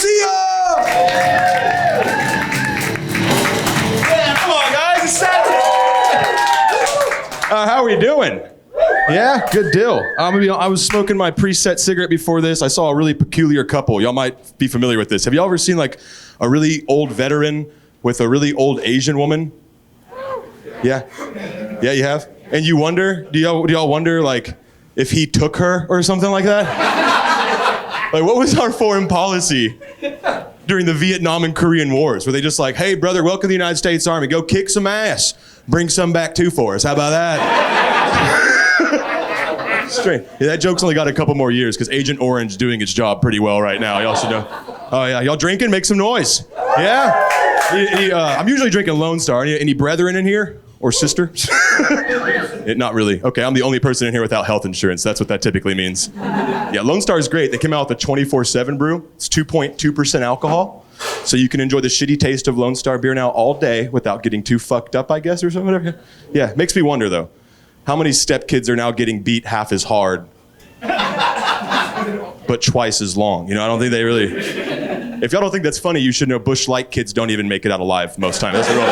Garcia! Yeah, come on, guys. It's Saturday. How are we doing? Yeah, good deal. I was smoking my preset cigarette before this. I saw a really peculiar couple. Y'all might be familiar with this. Have y'all ever seen like a really old veteran with a really old Asian woman? Yeah. Yeah, you have? And you wonder, do y'all wonder like if he took her or something like that? Like what was our foreign policy during the Vietnam and Korean Wars? Were they just like, hey brother, welcome to the United States Army, go kick some ass, bring some back too for us, how about that? Strange. Yeah, that joke's only got a couple more years because Agent Orange doing its job pretty well right now, y'all should know. Oh yeah, y'all drinking? Make some noise. Yeah? I'm usually drinking Lone Star. Any brethren in here? Or sister? Not really. Okay, I'm the only person in here without health insurance. That's what that typically means. Yeah, Lone Star is great. They came out with a 24/7 brew. It's 2.2% alcohol. So you can enjoy the shitty taste of Lone Star beer now all day without getting too fucked up, I guess, or something. Whatever. Yeah, makes me wonder though. How many stepkids are now getting beat half as hard, but twice as long? You know, I don't think they really... If y'all don't think that's funny, you should know Bush Light kids don't even make it out alive most times. That's real.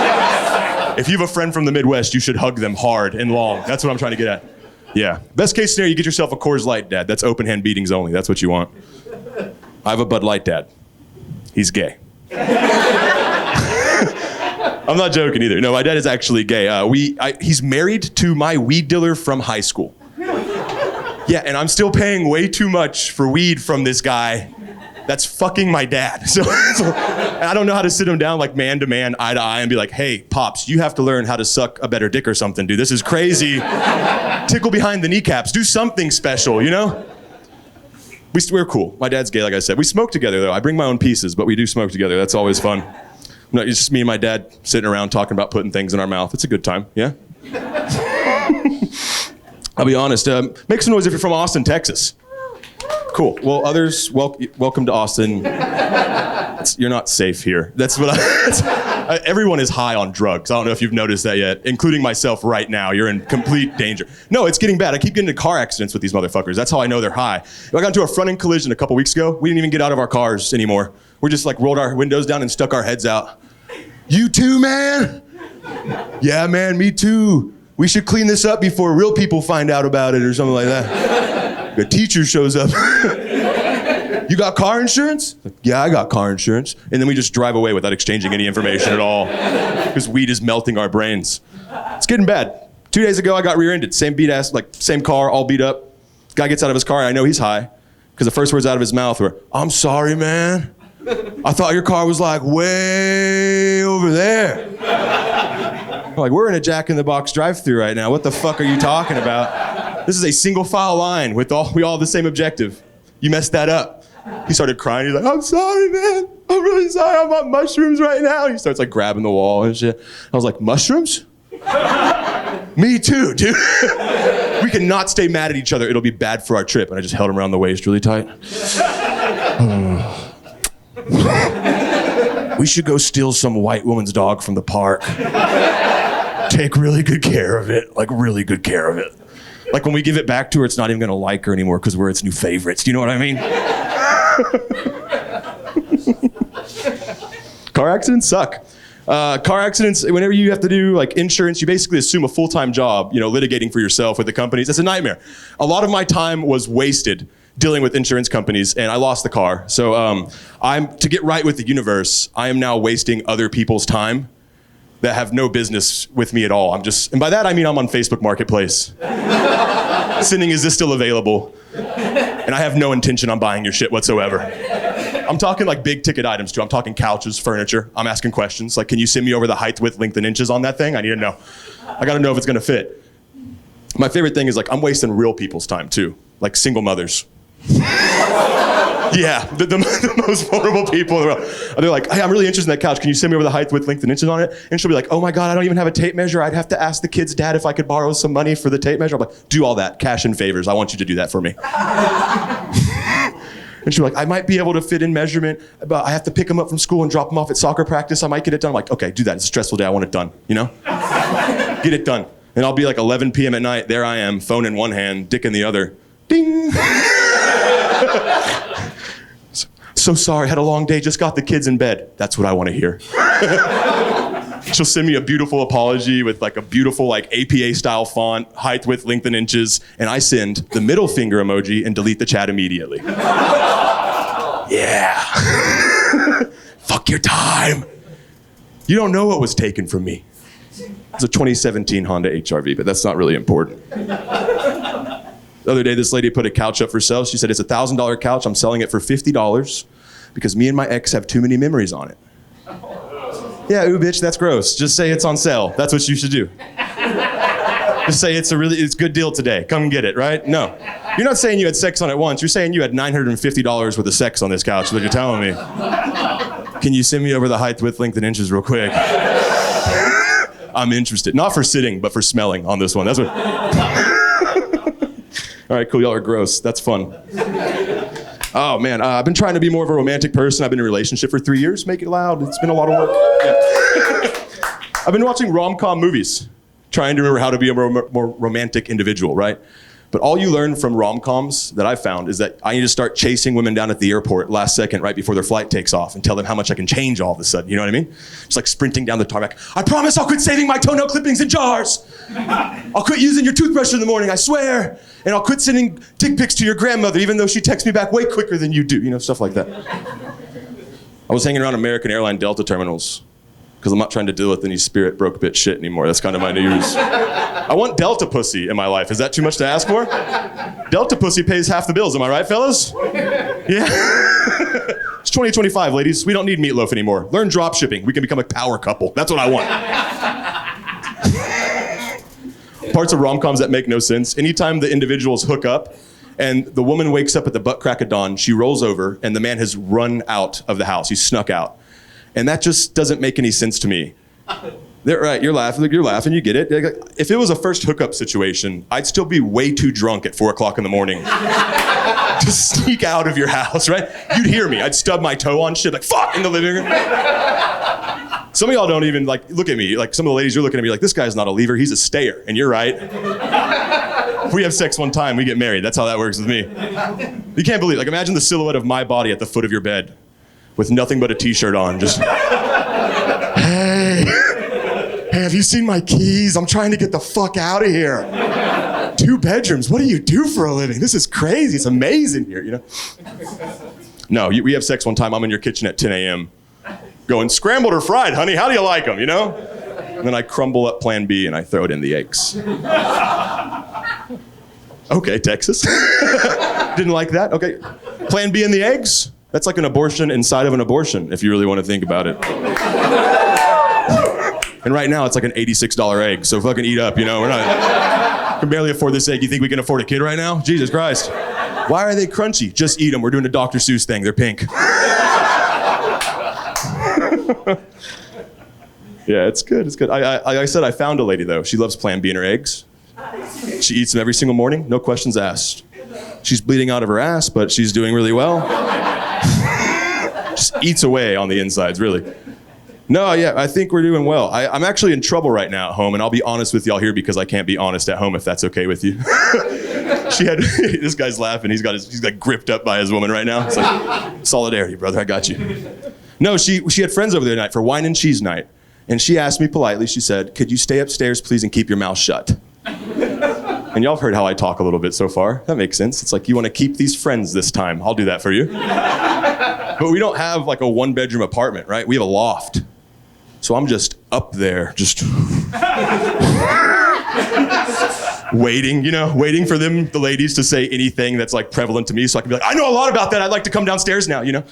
If you have a friend from the Midwest, you should hug them hard and long. That's what I'm trying to get at. Yeah. Best case scenario, you get yourself a Coors Light dad. That's open hand beatings only. That's what you want. I have a Bud Light dad. He's gay. I'm not joking either. No, my dad is actually gay. He's married to my weed dealer from high school. Yeah, and I'm still paying way too much for weed from this guy that's fucking my dad. So and I don't know how to sit him down like man to man, eye to eye and be like, hey, Pops, you have to learn how to suck a better dick or something, dude. This is crazy. Tickle behind the kneecaps. Do something special, you know? We're cool. My dad's gay, like I said. We smoke together, though. I bring my own pieces, but we do smoke together. That's always fun. No, it's just me and my dad sitting around talking about putting things in our mouth. It's a good time, yeah? I'll be honest, make some noise if you're from Austin, Texas. Cool. Well, others, welcome to Austin. You're not safe here. That's what everyone is high on drugs. I don't know if you've noticed that yet, including myself right now. You're in complete danger. No, it's getting bad. I keep getting into car accidents with these motherfuckers. That's how I know they're high. I got into a front-end collision a couple weeks ago. We didn't even get out of our cars anymore. We just like rolled our windows down and stuck our heads out. You too, man? Yeah, man, me too. We should clean this up before real people find out about it or something like that. The teacher shows up. You got car insurance? Like, yeah, I got car insurance. And then we just drive away without exchanging any information at all. Because weed is melting our brains. It's getting bad. 2 days ago, I got rear-ended. Same beat ass, like same car, all beat up. Guy gets out of his car and I know he's high. Because the first words out of his mouth were, I'm sorry, man. I thought your car was like way over there. Like, we're in a Jack in the Box drive-thru right now. What the fuck are you talking about? This is a single file line with we all have the same objective. You messed that up. He started crying. He's like, I'm sorry, man. I'm really sorry. I'm on mushrooms right now. He starts like grabbing the wall and shit. I was like, mushrooms? Me too, dude. We cannot stay mad at each other. It'll be bad for our trip. And I just held him around the waist really tight. We should go steal some white woman's dog from the park. Take really good care of it. Like, really good care of it. Like, when we give it back to her, it's not even gonna like her anymore because we're its new favorites. Do you know what I mean? Car accidents suck. Car accidents, whenever you have to do like insurance, you basically assume a full-time job, litigating for yourself with the companies. It's a nightmare. A lot of my time was wasted dealing with insurance companies, and I lost the car. So to get right with the universe, I am now wasting other people's time that have no business with me at all. And by that I mean I'm on Facebook Marketplace. Sending, is this still available? And I have no intention on buying your shit whatsoever. I'm talking like big ticket items too. I'm talking couches, furniture. I'm asking questions like, can you send me over the height, width, length, and inches on that thing? I need to know. I gotta know if it's gonna fit. My favorite thing is like, I'm wasting real people's time too. Like single mothers. Yeah, the most vulnerable people in the world. They're like, hey, I'm really interested in that couch. Can you send me over the height, width, length, and inches on it? And she'll be like, oh my God, I don't even have a tape measure. I'd have to ask the kid's dad if I could borrow some money for the tape measure. I'm like, do all that, cash in favors. I want you to do that for me. And she'll be like, I might be able to fit in measurement, but I have to pick him up from school and drop him off at soccer practice. I might get it done. I'm like, okay, do that. It's a stressful day. I want it done, Get it done. And I'll be like 11 p.m. at night. There I am, phone in one hand, dick in the other. Ding. So sorry, had a long day, just got the kids in bed. That's what I want to hear. She'll send me a beautiful apology with like a beautiful like APA style font, height, width, length, and inches, and I send the middle finger emoji and delete the chat immediately. Yeah. Fuck your time. You don't know what was taken from me. It's a 2017 Honda HR-V, but that's not really important. The other day, this lady put a couch up for sale. She said, it's a $1,000 couch. I'm selling it for $50 because me and my ex have too many memories on it. Yeah, ooh, bitch, that's gross. Just say it's on sale. That's what you should do. Just say it's a good deal today. Come get it, right? No. You're not saying you had sex on it once. You're saying you had $950 worth of sex on this couch. That's what you're telling me. Can you send me over the height, width, length, and inches real quick? I'm interested. Not for sitting, but for smelling on this one. That's what... All right, cool, y'all are gross. That's fun. Oh man, I've been trying to be more of a romantic person. I've been in a relationship for 3 years. Make it loud, it's been a lot of work. Yeah. I've been watching rom-com movies, trying to remember how to be a more romantic individual, right? But all you learn from rom-coms that I've found is that I need to start chasing women down at the airport last second right before their flight takes off and tell them how much I can change all of a sudden, you know what I mean? Just like sprinting down the tarmac. I promise I'll quit saving my toenail clippings in jars. I'll quit using your toothbrush in the morning, I swear. And I'll quit sending dick pics to your grandmother even though she texts me back way quicker than you do, you know, stuff like that. I was hanging around American Airline Delta terminals because I'm not trying to deal with any spirit broke bitch shit anymore. That's kind of my New Year's. I want Delta pussy in my life. Is that too much to ask for? Delta pussy pays half the bills, am I right, fellas? Yeah. It's 2025, ladies. We don't need meatloaf anymore. Learn drop shipping. We can become a power couple. That's what I want. Parts of rom-coms that make no sense. Anytime the individuals hook up and the woman wakes up at the butt crack of dawn, she rolls over and the man has run out of the house. He's snuck out. And that just doesn't make any sense to me. Right, you're laughing, you get it. If it was a first hookup situation, I'd still be way too drunk at 4 o'clock in the morning to sneak out of your house, right? You'd hear me, I'd stub my toe on shit, like fuck, in the living room. Some of y'all don't even like look at me, like some of the ladies are looking at me like, this guy's not a leaver, he's a stayer, and you're right. If we have sex one time, we get married, that's how that works with me. You can't believe, like imagine the silhouette of my body at the foot of your bed with nothing but a t-shirt on, just, hey, have you seen my keys? I'm trying to get the fuck out of here. 2 bedrooms, what do you do for a living? This is crazy, it's amazing here, you know? No, we have sex one time, I'm in your kitchen at 10 a.m. going, scrambled or fried, honey, how do you like them, you know? And then I crumble up Plan B and I throw it in the eggs. Okay, Texas. Didn't like that, okay. Plan B in the eggs? That's like an abortion inside of an abortion, if you really want to think about it. And right now, it's like an $86 egg, so fucking eat up, you know? We can barely afford this egg. You think we can afford a kid right now? Jesus Christ. Why are they crunchy? Just eat them. We're doing a Dr. Seuss thing. They're pink. Yeah, it's good, it's good. Like I said, I found a lady, though. She loves Plan B in her eggs. She eats them every single morning, no questions asked. She's bleeding out of her ass, but she's doing really well. Just eats away on the insides, really. No, yeah, I think we're doing well. I'm actually in trouble right now at home, and I'll be honest with y'all here because I can't be honest at home if that's okay with you. This guy's laughing. He's got gripped up by his woman right now. It's like, solidarity, brother, I got you. No, she had friends over there tonight for wine and cheese night, and she asked me politely, she said, could you stay upstairs, please, and keep your mouth shut? And y'all have heard how I talk a little bit so far. That makes sense. It's like, you want to keep these friends this time. I'll do that for you. But we don't have like a 1-bedroom apartment, right? We have a loft. So I'm just up there, just waiting, you know, waiting for them, the ladies, to say anything that's like prevalent to me so I can be like, I know a lot about that. I'd like to come downstairs now, you know?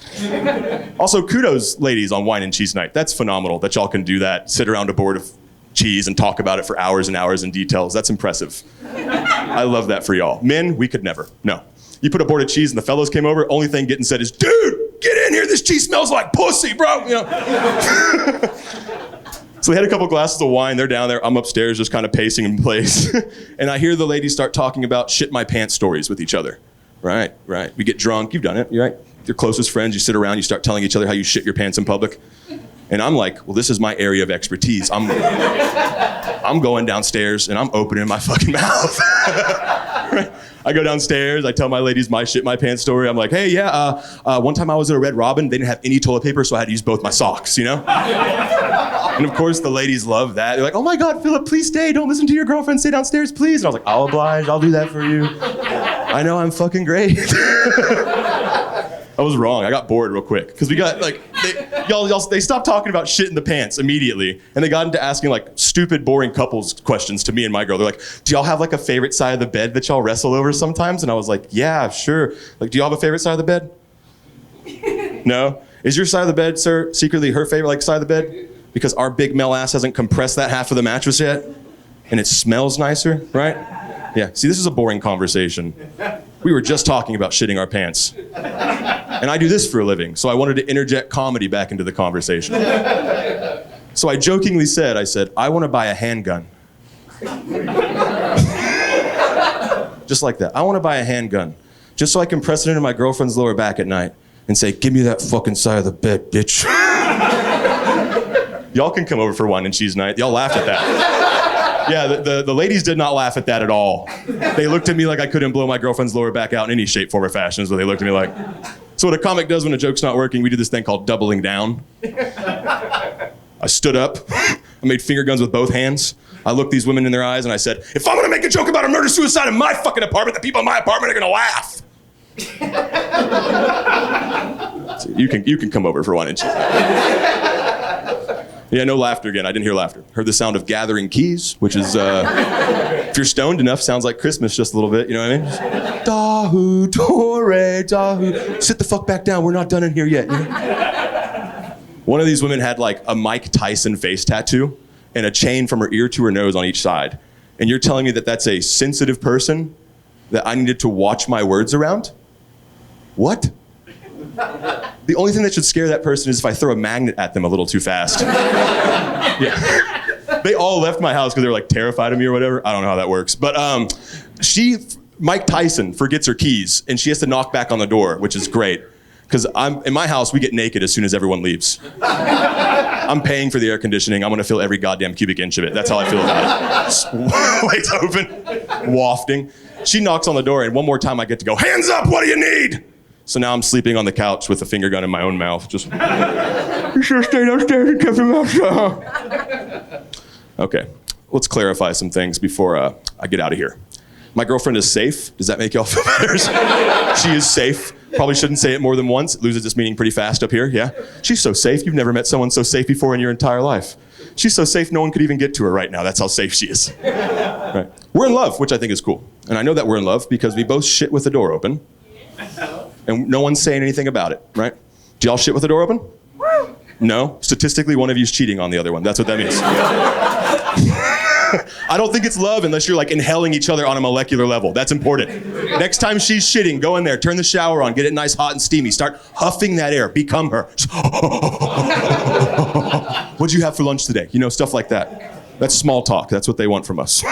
Also, kudos, ladies, on wine and cheese night. That's phenomenal that y'all can do that, sit around a board of cheese and talk about it for hours and hours in details. That's impressive. I love that for y'all. Men, we could never. No. You put a board of cheese and the fellows came over, only thing getting said is, dude, get in here, this cheese smells like pussy, bro, you know? So we had a couple glasses of wine, they're down there, I'm upstairs just kind of pacing in place. And I hear the ladies start talking about shit my pants stories with each other. Right. We get drunk, you've done it, right? Your closest friends, you sit around, you start telling each other how you shit your pants in public. And I'm like, well, this is my area of expertise. I'm going downstairs and I'm opening my fucking mouth. Right? I go downstairs, I tell my ladies my shit, my pants story. I'm like, hey, yeah, one time I was at a Red Robin, they didn't have any toilet paper, so I had to use both my socks, you know? And of course, the ladies love that. They're like, oh my God, Phillip, please stay. Don't listen to your girlfriend. Stay downstairs, please. And I was like, I'll oblige. I'll do that for you. I know I'm fucking great. I was wrong. I got bored real quick. Because we got, like, they stopped talking about shit in the pants immediately. And they got into asking, like, stupid, boring couples questions to me and my girl. They're like, do y'all have, like, a favorite side of the bed that y'all wrestle over sometimes? And I was like, yeah, sure. Like, do y'all have a favorite side of the bed? No? Is your side of the bed, sir, secretly her favorite, like, side of the bed? Because our big male ass hasn't compressed that half of the mattress yet, and it smells nicer, right? Yeah, see, this is a boring conversation. We were just talking about shitting our pants. And I do this for a living, so I wanted to interject comedy back into the conversation. So I jokingly said, I want to buy a handgun. Just like that. I want to buy a handgun, just so I can press it into my girlfriend's lower back at night and say, give me that fucking side of the bed, bitch. Y'all can come over for wine and cheese night. Y'all laughed at that. Yeah, the ladies did not laugh at that at all. They looked at me like I couldn't blow my girlfriend's lower back out in any shape, form, or fashion, is what they looked at me like. So what a comic does when a joke's not working, we do this thing called doubling down. I stood up, I made finger guns with both hands. I looked these women in their eyes and I said, if I'm gonna make a joke about a murder-suicide in my fucking apartment, the people in my apartment are gonna laugh. So you can come over for wine and cheese night. Yeah, no laughter again. I didn't hear laughter. Heard the sound of gathering keys, which is, if you're stoned enough, sounds like Christmas just a little bit, you know what I mean? Dahu, Tore, Dahu. Sit the fuck back down, we're not done in here yet. You know? One of these women had like a Mike Tyson face tattoo and a chain from her ear to her nose on each side. And you're telling me that that's a sensitive person that I needed to watch my words around? What? The only thing that should scare that person is if I throw a magnet at them a little too fast. Yeah. They all left my house because they were like terrified of me or whatever. I don't know how that works. But Mike Tyson forgets her keys and she has to knock back on the door, which is great. Because in my house, we get naked as soon as everyone leaves. I'm paying for the air conditioning. I'm gonna feel every goddamn cubic inch of it. That's how I feel about it. Lights open, wafting. She knocks on the door and one more time I get to go, hands up, what do you need? So now I'm sleeping on the couch with a finger gun in my own mouth. Just, you should have stayed upstairs and kept your mouth shut. Okay, let's clarify some things before I get out of here. My girlfriend is safe. Does that make y'all feel better? She is safe. Probably shouldn't say it more than once. It loses its meaning pretty fast up here, yeah? She's so safe. You've never met someone so safe before in your entire life. She's so safe no one could even get to her right now. That's how safe she is. Right. We're in love, which I think is cool. And I know that we're in love because we both shit with the door open. And no one's saying anything about it, right? Do y'all shit with the door open? No? Statistically, one of you's cheating on the other one. That's what that means. I don't think it's love unless you're like inhaling each other on a molecular level. That's important. Next time she's shitting, go in there, turn the shower on, get it nice, hot, and steamy. Start huffing that air. Become her. What'd you have for lunch today? You know, stuff like that. That's small talk. That's what they want from us.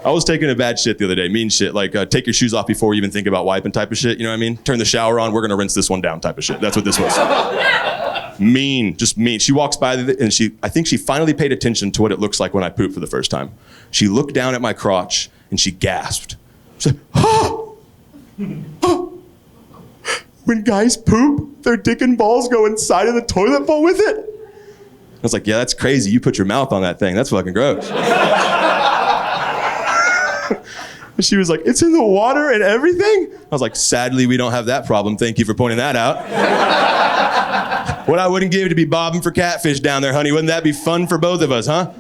I was taking a bad shit the other day, mean shit, like take your shoes off before you even think about wiping type of shit, you know what I mean? Turn the shower on, we're gonna rinse this one down type of shit. That's what this was. Mean, just mean. She walks by and I think she finally paid attention to what it looks like when I poop for the first time. She looked down at my crotch and she gasped. She said, oh! Oh! When guys poop, their dick and balls go inside of the toilet bowl with it? I was like, yeah, that's crazy. You put your mouth on that thing. That's fucking gross. She was like, it's in the water and everything? I was like, sadly, we don't have that problem. Thank you for pointing that out. What I wouldn't give to be bobbing for catfish down there, honey. Wouldn't that be fun for both of us, huh?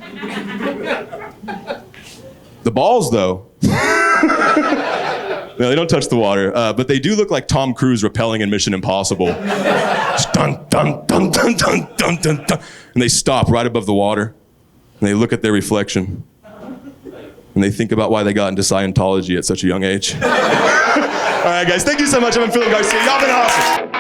The balls, though. No, they don't touch the water, but they do look like Tom Cruise rappelling in Mission Impossible. Just dun, dun, dun, dun, dun, dun, dun, dun. And they stop right above the water, and they look at their reflection. And they think about why they got into Scientology at such a young age. All right, guys, thank you so much. I'm Phillip Garcia. Y'all been awesome.